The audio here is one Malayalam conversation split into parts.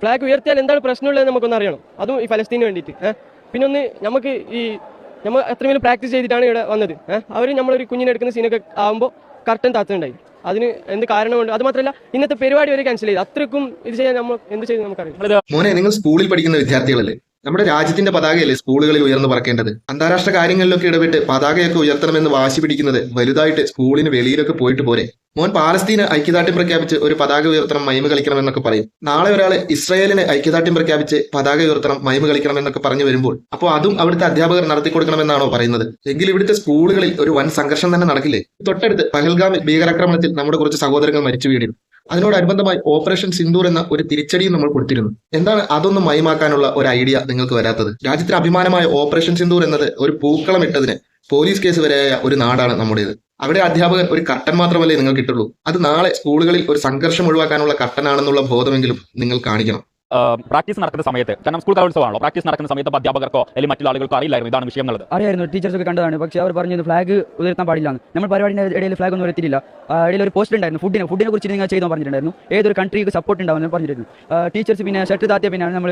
ഫ്ലാഗ് ഉയർത്തിയാൽ എന്താണ് പ്രശ്നമുള്ളത് നമുക്കൊന്ന് അറിയണം, അതും ഈ ഫലസ്തീന് വേണ്ടിയിട്ട്. പിന്നെ ഒന്ന് നമുക്ക് നമ്മൾ എത്രയും പ്രാക്ടീസ് ചെയ്തിട്ടാണ് ഇവിടെ വന്നത്. അവർ നമ്മളൊരു കുഞ്ഞിനെ എടുക്കുന്ന സീനൊക്കെ ആകുമ്പോൾ കർട്ടൻ താത്തുണ്ടായി. അതിന് എന്ത് കാരണമുണ്ട്? അത് മാത്രമല്ല ഇന്നത്തെ പരിപാടി വരെ ക്യാൻസൽ ചെയ്തു. അത്രക്കും ഇത് ചെയ്യാൻ നമ്മൾ എന്ത് ചെയ്തു നമുക്കറിയാം. മോനെ, നിങ്ങൾ സ്കൂളിൽ പഠിക്കുന്ന വിദ്യാർത്ഥികളല്ലേ? നമ്മുടെ രാജ്യത്തിന്റെ പതാകയല്ലേ സ്കൂളുകളിൽ ഉയർന്നു പറക്കേണ്ടത്? അന്താരാഷ്ട്ര കാര്യങ്ങളിലൊക്കെ ഇടപെട്ട് പതാകയൊക്കെ ഉയർത്തണമെന്ന് വാശി പിടിക്കുന്നത് വലുതായിട്ട് സ്കൂളിന് വെളിയിലൊക്കെ പോയിട്ട് പോരെ? മോൻ പാലസ്തീന് ഐക്യദാർഢ്യം പ്രഖ്യാപിച്ച് ഒരു പതാക ഉയർത്തണം, മൈമ കളിക്കണം എന്നൊക്കെ പറയും. നാളെ ഒരാള് ഇസ്രായേലിന് ഐക്യദാർഢ്യം പ്രഖ്യാപിച്ച് പതാക ഉയർത്തണം, മൈമ കളിക്കണം എന്നൊക്കെ പറഞ്ഞു വരുമ്പോൾ അപ്പോൾ അതും അവിടുത്തെ അധ്യാപകർ നടത്തിക്കൊടുക്കണമെന്നാണോ പറയുന്നത്? എങ്കിൽ ഇവിടുത്തെ സ്കൂളുകളിൽ ഒരു വൻ സംഘർഷം തന്നെ നടക്കില്ലേ? തൊട്ടടുത്ത് പഹൽഗാമിൽ ഭീകരാക്രമണത്തിൽ നമ്മുടെ കുറച്ച് സഹോദരങ്ങൾ മരിച്ചു വീണിരുന്നു. അതിനോടനുബന്ധമായി ഓപ്പറേഷൻ സിന്ദൂർ എന്ന ഒരു തിരിച്ചടിയും നമ്മൾ കൊടുത്തിരുന്നു. എന്താണ് അതൊന്നും മയമാക്കാനുള്ള ഒരു ഐഡിയ നിങ്ങൾക്ക് വരാത്തത്? രാജ്യത്തിന് അഭിമാനമായ ഓപ്പറേഷൻ സിന്ദൂർ എന്നത് ഒരു പൂക്കളം ഇട്ടതിന് പോലീസ് കേസ് വരെയായ ഒരു നാടാണ് നമ്മുടേത്. അവിടെ അധ്യാപകൻ ഒരു കട്ടൻ മാത്രമല്ലേ നിങ്ങൾ കിട്ടുള്ളൂ. അത് നാളെ സ്കൂളുകളിൽ ഒരു സംഘർഷം ഒഴിവാക്കാനുള്ള കട്ടനാണെന്നുള്ള ബോധമെങ്കിലും നിങ്ങൾ കാണിക്കണം. പ്രാക്ടീസ് നടക്കുന്ന സമയത്ത്, കാരണം സ്കൂൾ കലോത്സവമാണല്ലോ, പ്രാക്ടീസ് നടക്കുന്ന സമയത്ത് അധ്യാപകർക്കോ അല്ലെങ്കിൽ മറ്റുള്ള ആളുകൾക്കോ അറിയില്ലായിരുന്നു ഇതാണ് വിഷയം എന്നുള്ളത്? അറിയായിരുന്നു, ടീച്ചേഴ്സ് ഒക്കെ കണ്ടതാണ്. പക്ഷേ അവർ പറഞ്ഞത് ഫ്ലാഗ് ഉയർത്താൻ പാടില്ല. നമ്മൾ പരിപാടിയുടെ ഇടയിൽ ഫ്ലാഗ് ഒന്നും ഉയർത്തിയില്ല. ഇടയിൽ ഒരു പോസ്റ്റ് ഉണ്ടായിരുന്നു, ഫുഡിനെ കുറിച്ച് നിങ്ങൾ ചെയ്തോ പറഞ്ഞിട്ടുണ്ടായിരുന്നു. ഏതൊരു കൺട്രിക്ക് സപ്പോർട്ട് ഉണ്ടാവുമെന്ന് പറഞ്ഞിരുന്നു. ടീച്ചേഴ്സ് പിന്നെ ഷർട്ട് താത്തിയ പിന്നെയാണ് നമ്മൾ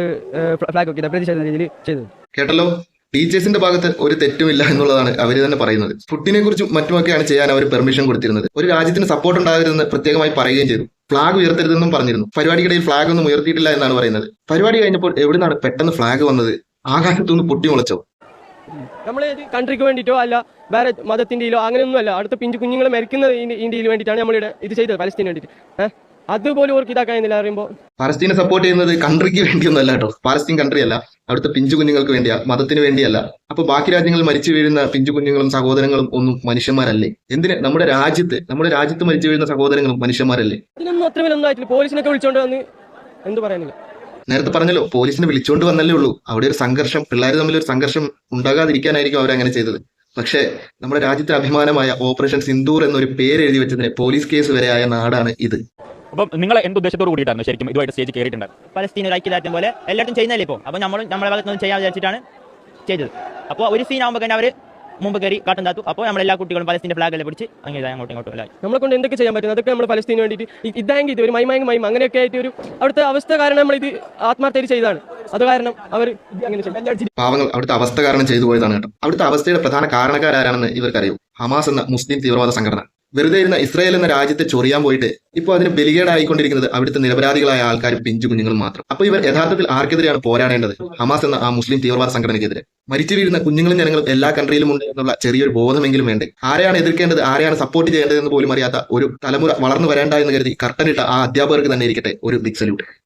ഫ്ലാഗ് ഒക്കെ പ്രതിഷേധ രീതിയിൽ ചെയ്തത്. കേട്ടല്ലോ, ടീച്ചേഴ്സിന്റെ ഭാഗത്ത് ഒരു തെറ്റുമില്ല എന്നുള്ളതാണ് അവർ തന്നെ പറയുന്നത്. ഫുഡിനെ കുറിച്ചും മറ്റുമൊക്കെയാണ് ചെയ്യാൻ അവർ പെർമിഷൻ കൊടുത്തിരുന്നത്. ഒരു രാജ്യത്തിന് സപ്പോർട്ട് ഉണ്ടാകരുതെന്ന് പ്രത്യേകമായി പറയുകയും ചെയ്തു. ഫ്ലാഗ് ഉയർത്തരുതെന്നും പറഞ്ഞിരുന്നു. പരിപാടിക്കിടയിൽ ഫ്ലാഗ് ഒന്നും ഉയർത്തിയിട്ടില്ല എന്നാണ് പറയുന്നത്. പരിപാടി കഴിഞ്ഞപ്പോൾ എവിടുന്നാണ് പെട്ടെന്ന് ഫ്ലാഗ് വന്നത്? ആകാശത്തുനിന്ന് പൊട്ടിമുളച്ചോ? നമ്മൾ കൺട്രിക്ക് വേണ്ടിയിട്ടോ അല്ല വേറെ മതത്തിൻ്റെയിലോ അങ്ങനെയൊന്നും അല്ല. അടുത്ത പിഞ്ചു കുഞ്ഞുങ്ങളെ മരിക്കുന്ന ഇന്ത്യയിൽ വേണ്ടിയിട്ടാണ് നമ്മളിവിടെ ഇത് ചെയ്തത്, പലസ്തീന് വേണ്ടിയിട്ട്. അതുപോലെ ഓർക്ക് ഇതാക്കാനില്ല അറിയുമ്പോൾ. പലസ്തീനെ സപ്പോർട്ട് ചെയ്യുന്നത് കൺട്രിക്ക് വേണ്ടിയൊന്നും അല്ല കേട്ടോ. പാലസ്തീൻ കൺട്രി അല്ല, അവിടുത്തെ പിഞ്ചു കുഞ്ഞുങ്ങൾക്ക് വേണ്ടിയാ, മതത്തിന് വേണ്ടിയല്ല. അപ്പൊ ബാക്കി രാജ്യങ്ങളിൽ മരിച്ചു വീഴുന്ന പിഞ്ചു കുഞ്ഞുങ്ങളും സഹോദരങ്ങളും ഒന്നും മനുഷ്യന്മാരല്ലേ? എന്തിന് നമ്മുടെ രാജ്യത്ത് മരിച്ചു വീഴുന്ന സഹോദരങ്ങളും മനുഷ്യന്മാരല്ലേ? ഇതിനൊന്നും അത്രമേലൊന്നും ആയിട്ടില്ല. പോലീസിനൊക്കെ വിളിച്ചോണ്ട് വന്ന് എന്ത് പറയാനില്ല. നേരത്തെ പറഞ്ഞല്ലോ, പോലീസിനെ വിളിച്ചോണ്ട് വന്നല്ലേ ഉള്ളൂ. അവിടെ ഒരു സംഘർഷം, പിള്ളേർ തമ്മിൽ ഒരു സംഘർഷം ഉണ്ടാകാതിരിക്കാനായിരിക്കും അവരങ്ങനെ ചെയ്തത്. പക്ഷേ നമ്മുടെ രാജ്യത്തിന് അഭിമാനമായ ഓപ്പറേഷൻ സിന്ദൂർ എന്നൊരു പേര് എഴുതി വെച്ചതിന് പോലീസ് കേസ് വരെയായ നാടാണ് ഇത്. അപ്പം നിങ്ങൾ എന്ത് ഉദ്ദേശത്തോട് കൂടിയിട്ടായിരുന്നു ശരിക്കും ഇതുമായിട്ട് സ്റ്റേജ് കയറിയിട്ടുണ്ട്? പലസ്തീൻ ഒരു ഐക്യദാർഢ്യം പോലെ എല്ലാവരും ചെയ്യുന്നല്ലേ ഇപ്പോൾ. അപ്പോൾ നമ്മളെ ഭാഗത്തുനിന്ന് ചെയ്യാൻ വിചാരിച്ചിട്ടാണ് ചെയ്തത്. അപ്പോൾ ഒരു സീൻ ആകുമ്പോൾ തന്നെ അവർ മുമ്പ് കയറി കാട്ടും താത്തു. അപ്പോൾ നമ്മളെല്ലാ കുട്ടികളും പലസ്തീൻ്റെ ഫ്ലാഗെല്ലാം പിടിച്ച് അങ്ങനെ അങ്ങോട്ടും എല്ലാം നമ്മളെ കൊണ്ട് എന്തൊക്കെ ചെയ്യാൻ പറ്റും അതൊക്കെ നമ്മൾ പലസ്തീന് വേണ്ടിയിട്ട് ഇതായെങ്കിൽ ഇത് ഒരു മൈമ അങ്ങനെയൊക്കെ ആയിട്ട് ഒരു അവിടുത്തെ അവസ്ഥ കാരണം നമ്മൾ ഇത് ആത്മാർത്ഥമായിട്ട് ചെയ്തതാണ്. അത് കാരണം അവർ അങ്ങനെ പാവങ്ങൾ അവിടുത്തെ അവസ്ഥ കാരണം ചെയ്തു പോയതാണ് കേട്ടോ. അവിടുത്തെ അവസ്ഥയുടെ പ്രധാന കാരണക്കാരാണെന്ന് ഇവർക്കറിയൂ. ഹമാസ് എന്ന മുസ്ലിം തീവ്രവാദ സംഘടന. വെറുതെ ഇരുന്ന ഇസ്രായേൽ എന്ന രാജ്യത്തെ ചൊറിയാൻ പോയിട്ട് ഇപ്പോൾ അതിന് ബലികേടായിക്കൊണ്ടിരിക്കുന്നത് അവിടുത്തെ നിരപരാധികളായ ആൾക്കാരും പിഞ്ചു കുഞ്ഞുങ്ങളും മാത്രം. അപ്പോൾ ഇവർ യഥാർത്ഥത്തിൽ ആർക്കെതിരെയാണ് പോരാടേണ്ടത്? ഹമാസ് എന്ന ആ മുസ്ലിം തീവ്രവാദ സംഘടനയ്ക്കെതിരെ. മരിച്ചു വീഴുന്ന കുഞ്ഞുങ്ങളും ജനങ്ങളും എല്ലാ കൺട്രിയിലും ഉണ്ട് എന്നുള്ള ചെറിയൊരു ബോധമെങ്കിലും വേണ്ടേ? ആരെയാണ് എതിർക്കേണ്ടത്, ആരെയാണ് സപ്പോർട്ട് ചെയ്യേണ്ടതെന്ന് പോലും അറിയാത്ത ഒരു തലമുറ വളർന്നു വരേണ്ട എന്ന് കരുതി കർട്ടനിട്ട ആ അധ്യാപകർക്ക് തന്നെ ഇരിക്കട്ടെ ഒരു ബിഗ് സല്യൂട്ട്.